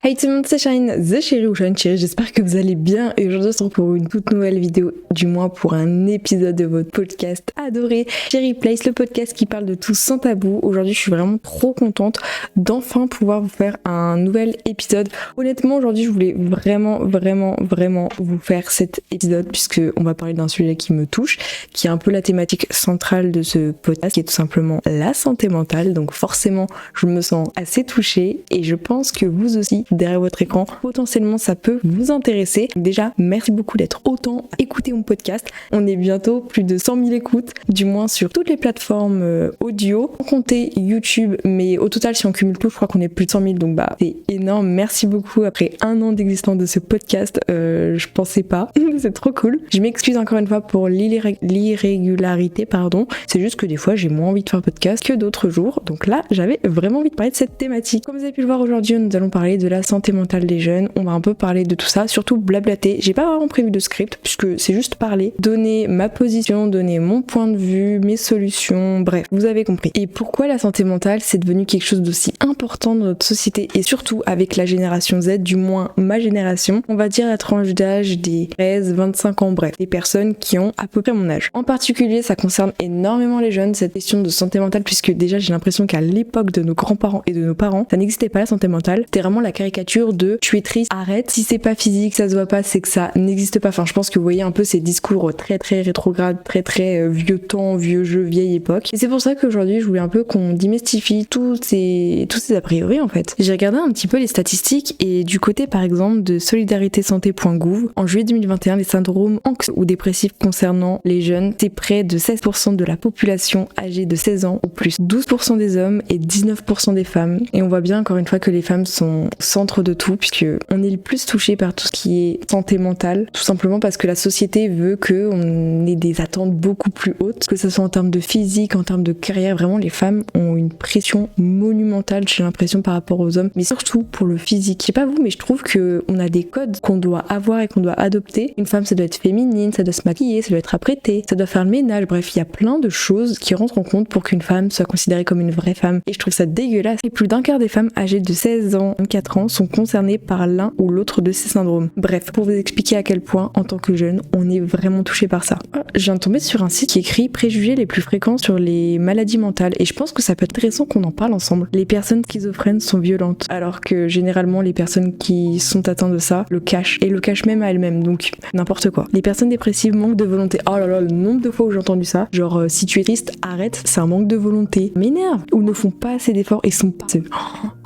Hey tout le monde, c'est Shine, The Chérie ou Shine Chérie, j'espère que vous allez bien et aujourd'hui on se retrouve pour une toute nouvelle vidéo, du moins pour un épisode de votre podcast adoré, Chérie Place, le podcast qui parle de tout sans tabou. Aujourd'hui je suis vraiment trop contente d'enfin pouvoir vous faire un nouvel épisode. Honnêtement aujourd'hui je voulais vraiment vous faire cet épisode puisque on va parler d'un sujet qui me touche, qui est un peu la thématique centrale de ce podcast, qui est tout simplement la santé mentale. Donc forcément je me sens assez touchée et je pense que vous aussi derrière votre écran, potentiellement ça peut vous intéresser. Déjà, merci beaucoup d'être autant écouté mon podcast. On est bientôt plus de 100 000 écoutes, du moins sur toutes les plateformes audio, sans compter YouTube, mais au total si on cumule tout, je crois qu'on est plus de 100 000, donc c'est énorme. Merci beaucoup. Après un an d'existence de ce podcast, je pensais pas, c'est trop cool. Je m'excuse encore une fois pour l'irrégularité, c'est juste que des fois j'ai moins envie de faire podcast que d'autres jours, donc là j'avais vraiment envie de parler de cette thématique. Comme vous avez pu le voir aujourd'hui, nous allons parler de la santé mentale des jeunes, on va un peu parler de tout ça, surtout blablater. J'ai pas vraiment prévu de script puisque c'est juste parler, donner ma position, donner mon point de vue, mes solutions, bref, vous avez compris. Et pourquoi la santé mentale c'est devenu quelque chose d'aussi important dans notre société et surtout avec la génération Z, du moins ma génération, on va dire la tranche d'âge des 13-25 ans, bref, des personnes qui ont à peu près mon âge. En particulier, ça concerne énormément les jeunes, cette question de santé mentale, puisque déjà j'ai l'impression qu'à l'époque de nos grands-parents et de nos parents, ça n'existait pas la santé mentale. C'était vraiment la caricature de tu es triste, arrête, si c'est pas physique, ça se voit pas, c'est que ça n'existe pas. Enfin, je pense que vous voyez un peu ces discours très rétrogrades, très vieux temps, vieux jeu, vieille époque. Et c'est pour ça qu'aujourd'hui, je voulais un peu qu'on démystifie tous ces a priori en fait. J'ai regardé un petit peu les statistiques et du côté par exemple de solidaritésanté.gouv, en juillet 2021, les syndromes anxieux ou dépressifs concernant les jeunes, c'est près de 16% de la population âgée de 16 ans ou plus, 12% des hommes et 19% des femmes. Et on voit bien encore une fois que les femmes sont au centre de tout, puisque on est le plus touché par tout ce qui est santé mentale, tout simplement parce que la société veut qu'on ait des attentes beaucoup plus hautes, que ce soit en termes de physique, en termes de carrière. Vraiment les femmes ont une pression monumentale, j'ai l'impression, par rapport aux hommes, mais surtout pour le physique. Je sais pas vous, mais je trouve que on a des codes qu'on doit avoir et qu'on doit adopter. Une femme, ça doit être féminine, ça doit se maquiller, ça doit être apprêtée, ça doit faire le ménage, bref, il y a plein de choses qui rentrent en compte pour qu'une femme soit considérée comme une vraie femme. Et je trouve ça dégueulasse. Et plus d'un quart des femmes âgées de 16 ans, 24 ans sont concernées par l'un ou l'autre de ces syndromes. Bref, pour vous expliquer à quel point, en tant que jeune, on est vraiment touché par ça. Je viens de tomber sur un site qui écrit préjugés les plus fréquents sur les maladies mentales et je pense que ça peut être intéressant qu'on en parle ensemble. Les personnes schizophrènes sont violentes, alors que généralement les personnes qui sont atteintes de ça le cachent et le cachent même à elles-mêmes, donc n'importe quoi. Les personnes dépressives manquent de volonté. Oh là là, le nombre de fois où j'ai entendu ça, genre si tu es triste, arrête, c'est un manque de volonté. M'énerve. Ou ne font pas assez d'efforts et sont pas...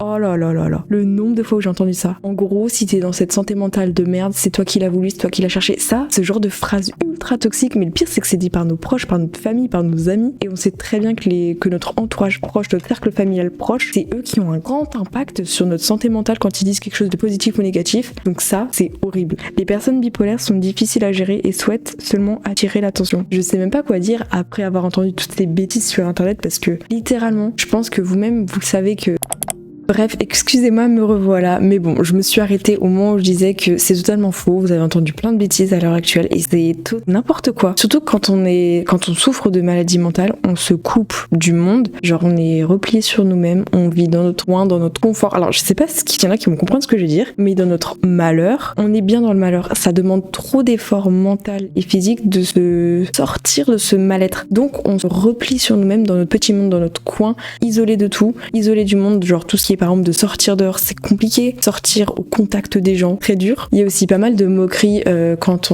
Oh là là là là. Le nombre de fois où j'ai entendu ça. En gros, si t'es dans cette santé mentale de merde, c'est toi qui l'as voulu, c'est toi qui l'as cherché. Ça, ce genre de phrase ultra toxique, mais le pire c'est que c'est dit par nos proches, par notre famille, par nos amis, et on sait très bien que notre entourage proche, notre cercle familial proche, c'est eux qui ont un grand impact sur notre santé mentale quand ils disent quelque chose de positif ou négatif. Donc ça, c'est horrible. Les personnes bipolaires sont difficiles à gérer et souhaitent seulement attirer l'attention. Je sais même pas quoi dire après avoir entendu toutes ces bêtises sur internet parce que littéralement, je pense que vous-même, vous savez que... Bref, excusez-moi, me revoilà, mais bon, je me suis arrêtée au moment où je disais que c'est totalement faux, vous avez entendu plein de bêtises à l'heure actuelle et c'est tout n'importe quoi. Surtout quand on souffre de maladie mentale, on se coupe du monde, genre on est replié sur nous-mêmes, on vit dans notre coin, dans notre confort. Alors je sais pas s'il y en a qui vont comprendre ce que je veux dire, mais dans notre malheur, on est bien dans le malheur. Ça demande trop d'efforts mental et physique de se sortir de ce mal-être. Donc on se replie sur nous-mêmes dans notre petit monde, dans notre coin, isolé de tout, isolé du monde, genre tout ce qui est par exemple de sortir dehors, c'est compliqué. Sortir au contact des gens, très dur. Il y a aussi pas mal de moqueries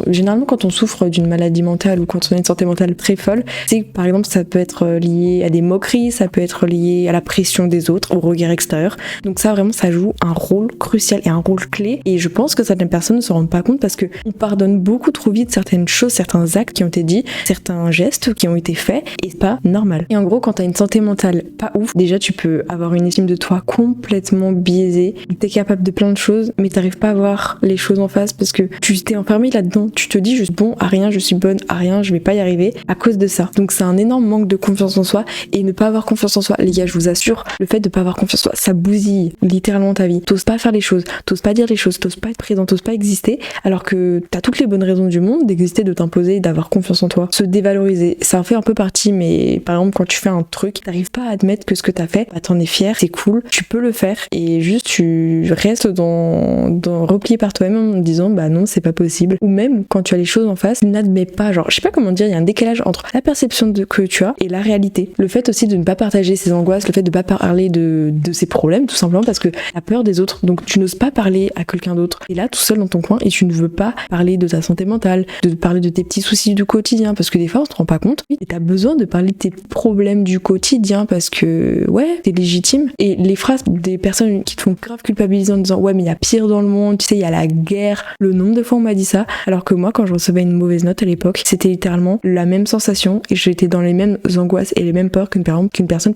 généralement quand on souffre d'une maladie mentale ou quand on a une santé mentale très folle, c'est que par exemple ça peut être lié à des moqueries, ça peut être lié à la pression des autres, au regard extérieur. Donc ça vraiment ça joue un rôle crucial et un rôle clé et je pense que certaines personnes ne se rendent pas compte parce que on pardonne beaucoup trop vite certaines choses, certains actes qui ont été dits, certains gestes qui ont été faits et c'est pas normal. Et en gros quand t'as une santé mentale pas ouf, déjà tu peux avoir une estime de toi complètement biaisé. T'es capable de plein de choses, mais t'arrives pas à voir les choses en face parce que tu t'es enfermé là-dedans. Tu te dis, je suis bon à rien, je suis bonne à rien, je vais pas y arriver à cause de ça. Donc c'est un énorme manque de confiance en soi et ne pas avoir confiance en soi. Les gars, je vous assure, le fait de pas avoir confiance en soi, ça bousille littéralement ta vie. T'oses pas faire les choses, t'oses pas dire les choses, t'oses pas être présent, t'oses pas exister alors que t'as toutes les bonnes raisons du monde d'exister, de t'imposer, d'avoir confiance en toi. Se dévaloriser, ça en fait un peu partie, mais par exemple quand tu fais un truc, t'arrives pas à admettre que ce que t'as fait, bah t'en es fier, c'est cool, tu peux le faire et juste tu restes dans replié par toi-même en disant bah non c'est pas possible, ou même quand tu as les choses en face tu n'admets pas, genre je sais pas comment dire, il y a un décalage entre la perception que tu as et la réalité. Le fait aussi de ne pas partager ses angoisses, le fait de pas parler de ses problèmes tout simplement parce que t'as peur des autres, donc tu n'oses pas parler à quelqu'un d'autre. Et là tout seul dans ton coin et tu ne veux pas parler de ta santé mentale, de parler de tes petits soucis du quotidien parce que des fois on se rend pas compte et t'as besoin de parler de tes problèmes du quotidien parce que ouais t'es légitime. Et les phrases des personnes qui te font grave culpabiliser en disant ouais mais il y a pire dans le monde, tu sais il y a la guerre, le nombre de fois on m'a dit ça, alors que moi quand je recevais une mauvaise note à l'époque c'était littéralement la même sensation et j'étais dans les mêmes angoisses et les mêmes peurs qu'une personne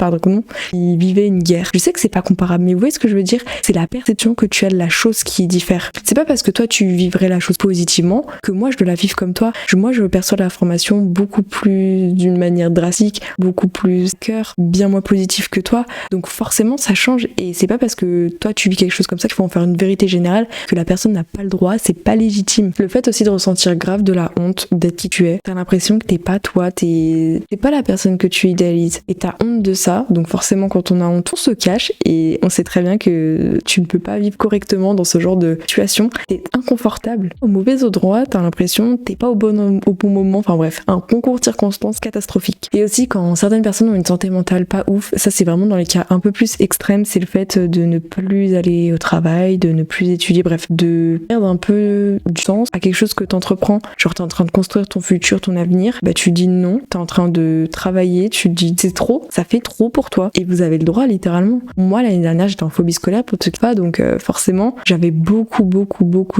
qui vivait une guerre. Je sais que c'est pas comparable mais vous voyez ce que je veux dire, c'est la perception que tu as de la chose qui diffère. C'est pas parce que toi tu vivrais la chose positivement que moi je dois la vivre comme toi. Moi je perçois l'information beaucoup plus d'une manière drastique, beaucoup plus cœur, bien moins positif que toi, donc forcément ça change et c'est pas parce que toi tu vis quelque chose comme ça qu'il faut en faire une vérité générale, que la personne n'a pas le droit, c'est pas légitime. Le fait aussi de ressentir grave de la honte d'être qui tu es, t'as l'impression que t'es pas toi, t'es pas la personne que tu idéalises et t'as honte de ça, donc forcément quand on a honte on se cache et on sait très bien que tu ne peux pas vivre correctement dans ce genre de situation, t'es inconfortable, au mauvais endroit, t'as l'impression que t'es pas au bon moment, enfin bref, un concours de circonstances catastrophique. Et aussi quand certaines personnes ont une santé mentale pas ouf, ça c'est vraiment dans les cas un peu plus extrêmes, c'est le fait de ne plus aller au travail, de ne plus étudier, bref, de perdre un peu du sens à quelque chose que t'entreprends, genre t'es en train de construire ton futur, ton avenir, bah tu dis non, t'es en train de travailler, tu te dis c'est trop, ça fait trop pour toi, et vous avez le droit littéralement. Moi l'année dernière j'étais en phobie scolaire pour tout ça, donc forcément j'avais beaucoup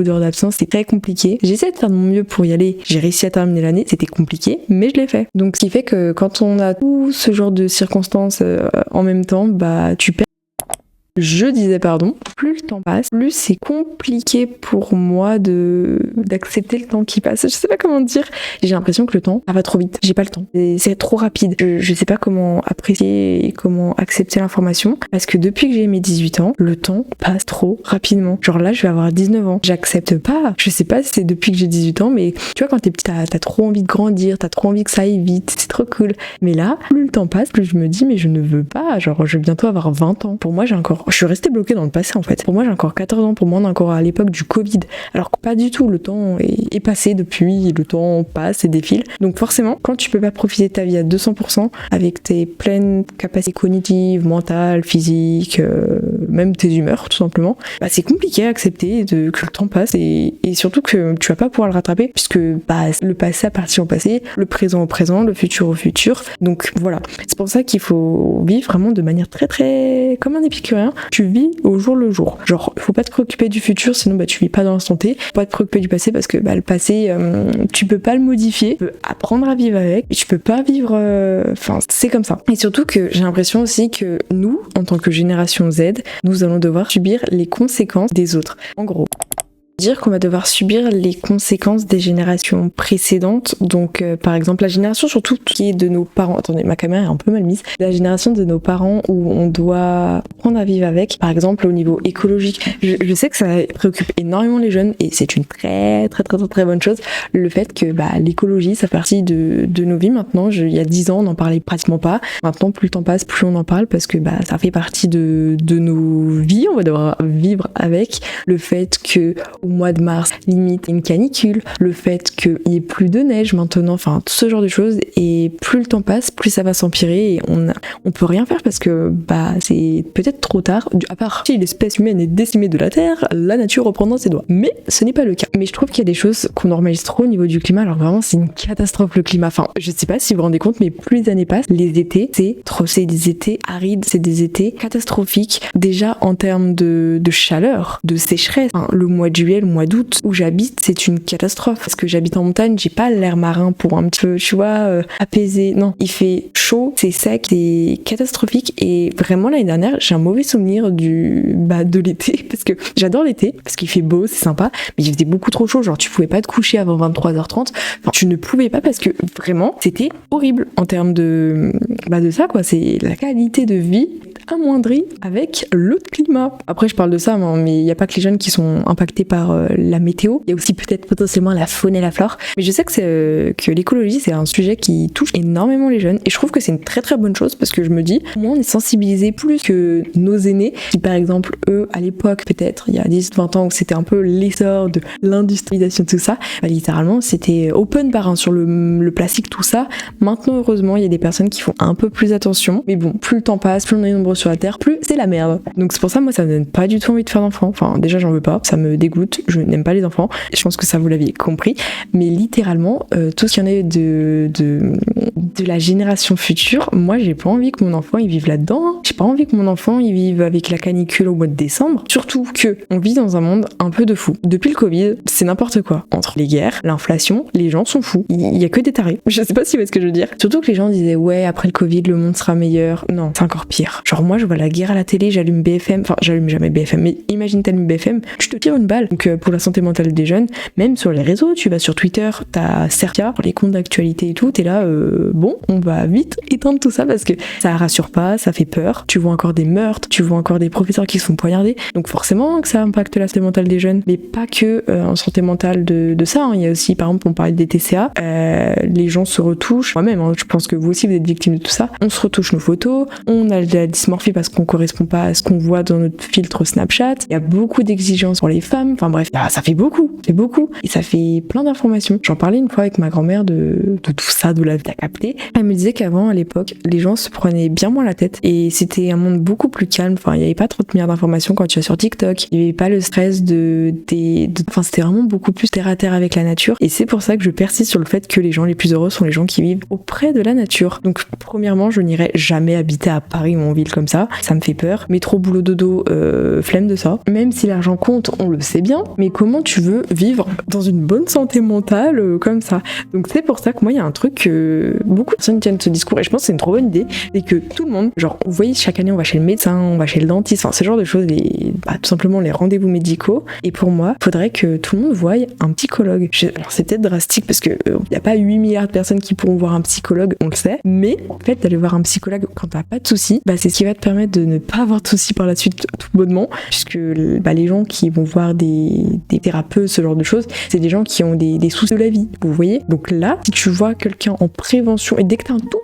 d'heures d'absence, c'était très compliqué. J'essaie de faire de mon mieux pour y aller, j'ai réussi à terminer l'année, c'était compliqué, mais je l'ai fait. Donc ce qui fait que quand on a tout ce genre de circonstances en même temps, bah tu perds. Je disais plus le temps passe, plus c'est compliqué pour moi d'accepter le temps qui passe. Je sais pas comment dire. J'ai l'impression que le temps, ça va trop vite. J'ai pas le temps. C'est trop rapide. Je sais pas comment apprécier et comment accepter l'information parce que depuis que j'ai mes 18 ans, le temps passe trop rapidement. Genre là, je vais avoir 19 ans. J'accepte pas. Je sais pas si c'est depuis que j'ai 18 ans, mais tu vois, quand t'es petit, t'as trop envie de grandir, t'as trop envie que ça aille vite. C'est trop cool. Mais là, plus le temps passe, plus je me dis, mais je ne veux pas. Genre, je vais bientôt avoir 20 ans. Pour moi, je suis restée bloquée dans le passé en fait. Pour moi j'ai encore 14 ans, pour moi on est encore à l'époque du Covid. Alors que pas du tout, le temps est passé depuis, le temps passe et défile. Donc forcément, quand tu peux pas profiter de ta vie à 200% avec tes pleines capacités cognitives, mentales, physiques, même tes humeurs tout simplement, bah c'est compliqué à accepter que le temps passe et surtout que tu vas pas pouvoir le rattraper puisque bah, le passé appartient au passé, le présent au présent, le futur au futur. Donc voilà, c'est pour ça qu'il faut vivre vraiment de manière très comme un épicurien. Tu vis au jour le jour. Genre, faut pas te préoccuper du futur, sinon bah tu vis pas dans l'instant T. Faut pas te préoccuper du passé parce que bah le passé, tu peux pas le modifier. Tu peux apprendre à vivre avec, mais tu peux pas vivre. Enfin, c'est comme ça. Et surtout que j'ai l'impression aussi que nous, en tant que génération Z, nous allons devoir subir les conséquences des autres. En gros. Dire qu'on va devoir subir les conséquences des générations précédentes, donc par exemple la génération surtout qui est de nos parents, attendez ma caméra est un peu mal mise, la génération de nos parents où on doit apprendre à vivre avec, par exemple au niveau écologique. Je sais que ça préoccupe énormément les jeunes et c'est une très bonne chose, le fait que bah, l'écologie ça fait partie de nos vies maintenant. Il y a 10 ans on n'en parlait pratiquement pas, maintenant plus le temps passe plus on en parle parce que bah, ça fait partie de nos vies, on va devoir vivre avec le fait que au mois de mars, limite une canicule, le fait qu'il y ait plus de neige maintenant, enfin tout ce genre de choses, et plus le temps passe, plus ça va s'empirer et on peut rien faire parce que bah c'est peut-être trop tard, à part si l'espèce humaine est décimée de la Terre, la nature reprendra ses droits. Mais ce n'est pas le cas. Mais je trouve qu'il y a des choses qu'on normalise trop au niveau du climat, alors vraiment c'est une catastrophe le climat. Enfin, je sais pas si vous vous rendez compte, mais plus les années passent, les étés, c'est des étés arides, c'est des étés catastrophiques, déjà en termes de chaleur, de sécheresse. Enfin, le mois de juillet, le mois d'août où j'habite, c'est une catastrophe parce que j'habite en montagne, j'ai pas l'air marin pour un petit peu, tu vois, apaiser. Non, il fait chaud, c'est sec, c'est catastrophique et vraiment l'année dernière, j'ai un mauvais souvenir de l'été parce que j'adore l'été parce qu'il fait beau, c'est sympa, mais il faisait beaucoup trop chaud, genre tu pouvais pas te coucher avant 23h30. Enfin, tu ne pouvais pas parce que vraiment, c'était horrible en termes de ça quoi, c'est la qualité de vie amoindri avec le climat. Après je parle de ça, mais il n'y a pas que les jeunes qui sont impactés par la météo, il y a aussi peut-être potentiellement la faune et la flore. Mais je sais que l'écologie c'est un sujet qui touche énormément les jeunes et je trouve que c'est une très très bonne chose parce que je me dis, au moins on est sensibilisé plus que nos aînés qui par exemple eux à l'époque peut-être il y a 10-20 ans où c'était un peu l'essor de l'industrialisation tout ça, littéralement c'était open bar sur le plastique tout ça. Maintenant heureusement il y a des personnes qui font un peu plus attention, mais bon plus le temps passe, plus on est nombreux sur la terre, plus c'est la merde. Donc c'est pour ça moi ça me donne pas du tout envie de faire d'enfants. Enfin déjà j'en veux pas, ça me dégoûte, je n'aime pas les enfants. Je pense que ça vous l'aviez compris, mais littéralement tout ce qu'il y en a de la génération future, moi j'ai pas envie que mon enfant il vive là-dedans. J'ai pas envie que mon enfant il vive avec la canicule au mois de décembre. Surtout que on vit dans un monde un peu de fou. Depuis le Covid, c'est n'importe quoi. Entre les guerres, l'inflation, les gens sont fous. Il y a que des tarés. Je sais pas si vous voyez ce que je veux dire. Surtout que les gens disaient ouais après le Covid le monde sera meilleur. Non, c'est encore pire. Genre moi je vois la guerre à la télé, j'allume BFM, enfin j'allume jamais BFM, mais imagine t'allumes BFM, tu te tires une balle. Donc pour la santé mentale des jeunes, même sur les réseaux, tu vas sur Twitter, t'as Certia, les comptes d'actualité et tout, t'es là bon, on va vite éteindre tout ça parce que ça rassure pas, ça fait peur. Tu vois encore des meurtres, tu vois encore des professeurs qui se font poignarder. Donc forcément que ça impacte la santé mentale des jeunes, mais pas que en santé mentale de ça. Hein. Il y a aussi par exemple on parlait des TCA, les gens se retouchent. Moi-même, hein, je pense que vous aussi vous êtes victime de tout ça. On se retouche nos photos, on a de la dysmorphie parce qu'on correspond pas à ce qu'on voit dans notre filtre Snapchat. Il y a beaucoup d'exigences pour les femmes. Enfin bref, ça fait beaucoup, et ça fait plein d'informations. J'en parlais une fois avec ma grand-mère de tout ça, de la vie à capter. Elle me disait qu'avant, à l'époque, les gens se prenaient bien moins la tête et c'était un monde beaucoup plus calme. Enfin, il n'y avait pas trop de milliards d'informations quand tu vas sur TikTok. Il n'y avait pas le stress enfin, c'était vraiment beaucoup plus terre à terre avec la nature. Et c'est pour ça que je persiste sur le fait que les gens les plus heureux sont les gens qui vivent auprès de la nature. Donc, premièrement, je n'irai jamais habiter à Paris ou en ville comme ça. Ça me fait peur. Métro, boulot, dodo, flemme de ça. Même si l'argent compte, on le sait bien. Mais comment tu veux vivre dans une bonne santé mentale comme ça? Donc, c'est pour ça que moi, il y a un truc que beaucoup de personnes tiennent ce discours et je pense que c'est une trop bonne idée. C'est que tout le monde, genre, vous voyez, chaque année, on va chez le médecin, on va chez le dentiste, enfin, ce genre de choses, tout simplement les rendez-vous médicaux. Et pour moi, il faudrait que tout le monde voie un psychologue. Alors, c'est peut-être drastique parce que il n'y a pas 8 milliards de personnes qui pourront voir un psychologue, on le sait. Mais, en fait, d'aller voir un psychologue quand t'as pas de soucis, c'est ce qui va te permettre de ne pas avoir de soucis par la suite tout bonnement. Puisque, les gens qui vont voir des thérapeutes, ce genre de choses, c'est des gens qui ont des soucis de la vie. Vous voyez? Donc là, si tu vois quelqu'un en prévention, et dès que t'es un tout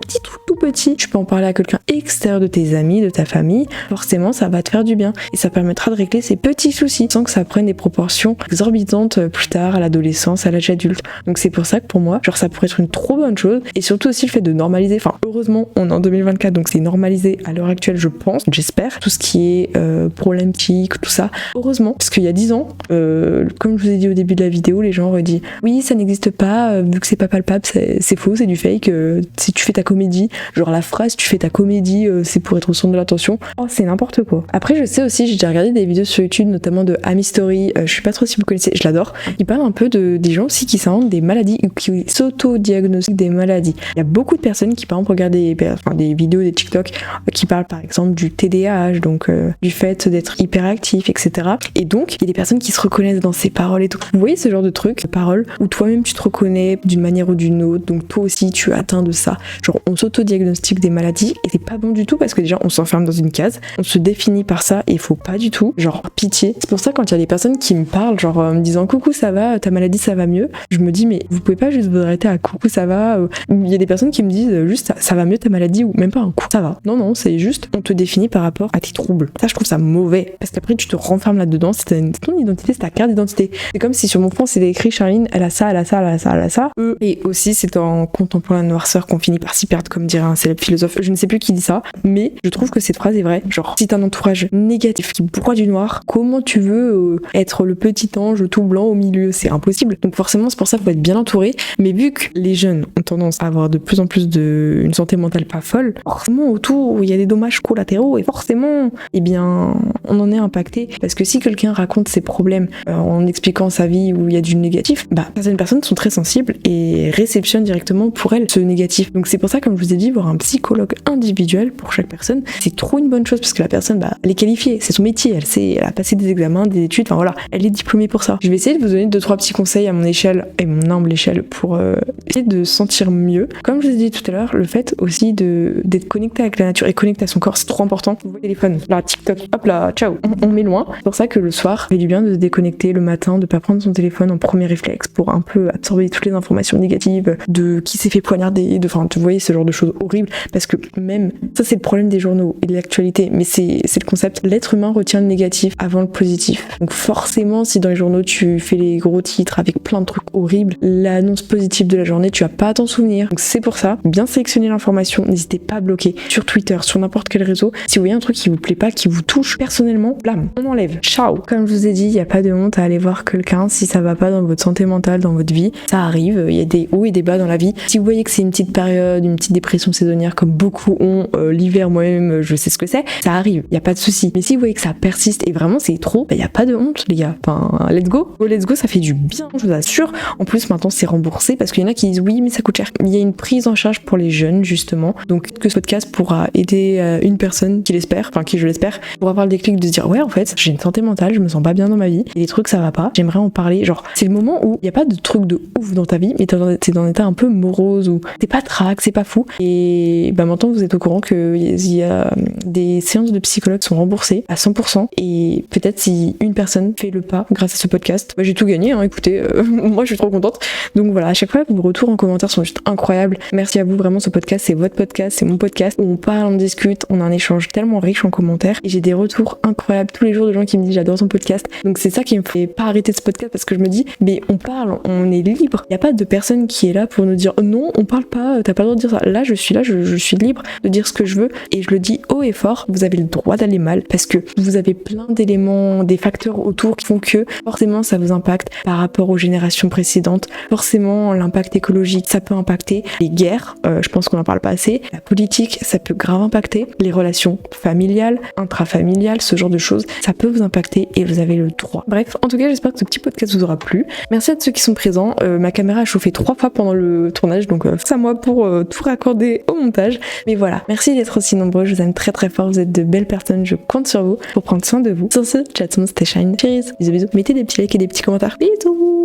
petit, tu peux en parler à quelqu'un extérieur de tes amis, de ta famille, forcément ça va te faire du bien et ça permettra de régler ces petits soucis sans que ça prenne des proportions exorbitantes plus tard à l'adolescence, à l'âge adulte. Donc c'est pour ça que pour moi, genre ça pourrait être une trop bonne chose et surtout aussi le fait de normaliser, enfin heureusement on est en 2024 donc c'est normalisé à l'heure actuelle je pense, j'espère, tout ce qui est problème psychique, tout ça, heureusement, parce qu'il y a 10 ans, comme je vous ai dit au début de la vidéo, les gens auraient dit oui ça n'existe pas, vu que c'est pas palpable, c'est faux, c'est du fake, si tu fais ta comédie, genre la phrase tu fais ta comédie, c'est pour être au centre de l'attention, oh c'est n'importe quoi. Après je sais aussi, j'ai déjà regardé des vidéos sur YouTube, notamment de Amy Story, je sais pas trop si vous connaissez, je l'adore, il parle un peu des gens aussi qui s'inventent des maladies ou qui s'auto-diagnostiquent des maladies. Il y a beaucoup de personnes qui par exemple regardent des vidéos, des TikTok qui parlent par exemple du TDAH, donc du fait d'être hyperactif, etc. Et donc il y a des personnes qui se reconnaissent dans ces paroles et tout. Vous voyez ce genre de truc, paroles où toi-même tu te reconnais d'une manière ou d'une autre, donc toi aussi tu es atteint de ça. Genre on s'auto-diagnostique des maladies et c'est pas bon du tout parce que déjà on s'enferme dans une case, on se définit par ça et il faut pas du tout, genre pitié. C'est pour ça quand il y a des personnes qui me parlent genre me disant coucou ça va, ta maladie ça va mieux, je me dis mais vous pouvez pas juste vous arrêter à coucou ça va, il y a des personnes qui me disent juste ça va mieux ta maladie ou même pas un coup ça va. Non c'est juste on te définit par rapport à tes troubles. Ça je trouve ça mauvais parce qu'après tu te renfermes là-dedans, c'est ton identité, c'est ta carte d'identité. C'est comme si sur mon front c'était écrit Charline elle a ça, elle a ça, elle a ça, elle a ça. Et aussi c'est en contemplant la noirceur qu'on finit par s'y perdre comme dirait un célèbre philosophe, je ne sais plus qui dit ça, mais je trouve que cette phrase est vraie. Genre si t'as un entourage négatif qui broie du noir, comment tu veux être le petit ange tout blanc au milieu? C'est impossible. Donc forcément c'est pour ça qu'il faut être bien entouré, mais vu que les jeunes ont tendance à avoir de plus en plus une santé mentale pas folle, forcément autour il y a des dommages collatéraux et forcément eh bien on en est impacté parce que si quelqu'un raconte ses problèmes en expliquant sa vie où il y a du négatif, certaines personnes sont très sensibles et réceptionnent directement pour elles ce négatif. Donc c'est pour ça comme je vous ai dit dis, voir un psychologue individuel pour chaque personne, c'est trop une bonne chose parce que la personne, elle est qualifiée, c'est son métier, elle a passé des examens, des études, enfin voilà, elle est diplômée pour ça. Je vais essayer de vous donner 2-3 petits conseils à mon échelle et mon humble échelle pour essayer de se sentir mieux. Comme je vous ai dit tout à l'heure, le fait aussi d'être connecté avec la nature et connecté à son corps, c'est trop important. Vous voyez le téléphone, là, TikTok, hop là, ciao, on met loin. C'est pour ça que le soir, il fait du bien de se déconnecter le matin, de pas prendre son téléphone en premier réflexe pour un peu absorber toutes les informations négatives de qui s'est fait poignarder, enfin, vous voyez ce genre de choses horribles, parce que même, ça c'est le problème des journaux et de l'actualité, mais c'est le concept, l'être humain retient le négatif avant le positif. Donc forcément, si dans les journaux tu fais les gros titres avec plein de trucs horribles, l'annonce positive de la journée, tu vas pas t'en souvenir. Donc c'est pour ça, bien sélectionner l'information, n'hésitez pas à bloquer sur Twitter, sur n'importe quel réseau. Si vous voyez un truc qui vous plaît pas, qui vous touche personnellement, blam, on enlève. Ciao. Comme je vous ai dit, il n'y a pas de honte à aller voir quelqu'un si ça va pas dans votre santé mentale, dans votre vie. Ça arrive, il y a des hauts et des bas dans la vie. Si vous voyez que c'est une petite période, une petite dépression saisonnière comme beaucoup ont, l'hiver, moi-même, je sais ce que c'est, ça arrive, il n'y a pas de souci. Mais si vous voyez que ça persiste et vraiment c'est trop, il n'y a pas de honte, les gars. Enfin, let's go. Let's go, ça fait du bien, je vous assure. En plus, maintenant, c'est remboursé parce qu'il y en a qui disent oui, mais ça coûte cher. Il y a une prise en charge pour les jeunes, justement. Donc, que ce podcast pourra aider une personne qui l'espère, enfin, qui je l'espère, pour avoir le déclic de se dire ouais, en fait, j'ai une santé mentale, je me sens pas bien dans ma vie, et des trucs ça va pas, j'aimerais en parler. Genre, c'est le moment où il n'y a pas de truc de ouf dans ta vie, mais t'es dans un état un peu morose ou t'es pas trac, c'est pas fou. Et maintenant, vous êtes au courant qu'il y a des séances de psychologues qui sont remboursées à 100%. Et peut-être si une personne fait le pas grâce à ce podcast, j'ai tout gagné, hein, écoutez, moi je suis trop contente. Donc voilà, à chaque fois, vos retours en commentaire sont juste incroyables. Merci à vous, vraiment, ce podcast, c'est votre podcast, c'est mon podcast, où on parle, on discute, on a un échange tellement riche en commentaires, et j'ai des retours incroyables tous les jours de gens qui me disent j'adore ton podcast. Donc c'est ça qui me fait pas arrêter ce podcast, parce que je me dis, mais on parle, on est libre, il n'y a pas de personne qui est là pour nous dire non, on parle pas, t'as pas le droit de dire ça. Là, je suis libre de dire ce que je veux, et je le dis haut et fort, vous avez le droit d'aller mal, parce que vous avez plein d'éléments, des facteurs autour qui font que forcément ça vous impacte par rapport aux générations précédentes. Forcément, l'impact écologique, ça peut impacter les guerres, je pense qu'on en parle pas assez, la politique, ça peut grave impacter les relations familiales, intrafamiliales, ce genre de choses, ça peut vous impacter et vous avez le droit. Bref, en tout cas, j'espère que ce petit podcast vous aura plu. Merci à ceux qui sont présents. Ma caméra a chauffé 3 fois pendant le tournage, donc c'est à moi pour tout raccorder au montage. Mais voilà, merci d'être aussi nombreux, je vous aime très très fort, vous êtes de belles personnes, je compte sur vous pour prendre soin de vous. Sur ce, chat, c'était Shine. Cheers, bisous bisous, mettez des petits likes et des petits commentaires. Bisous.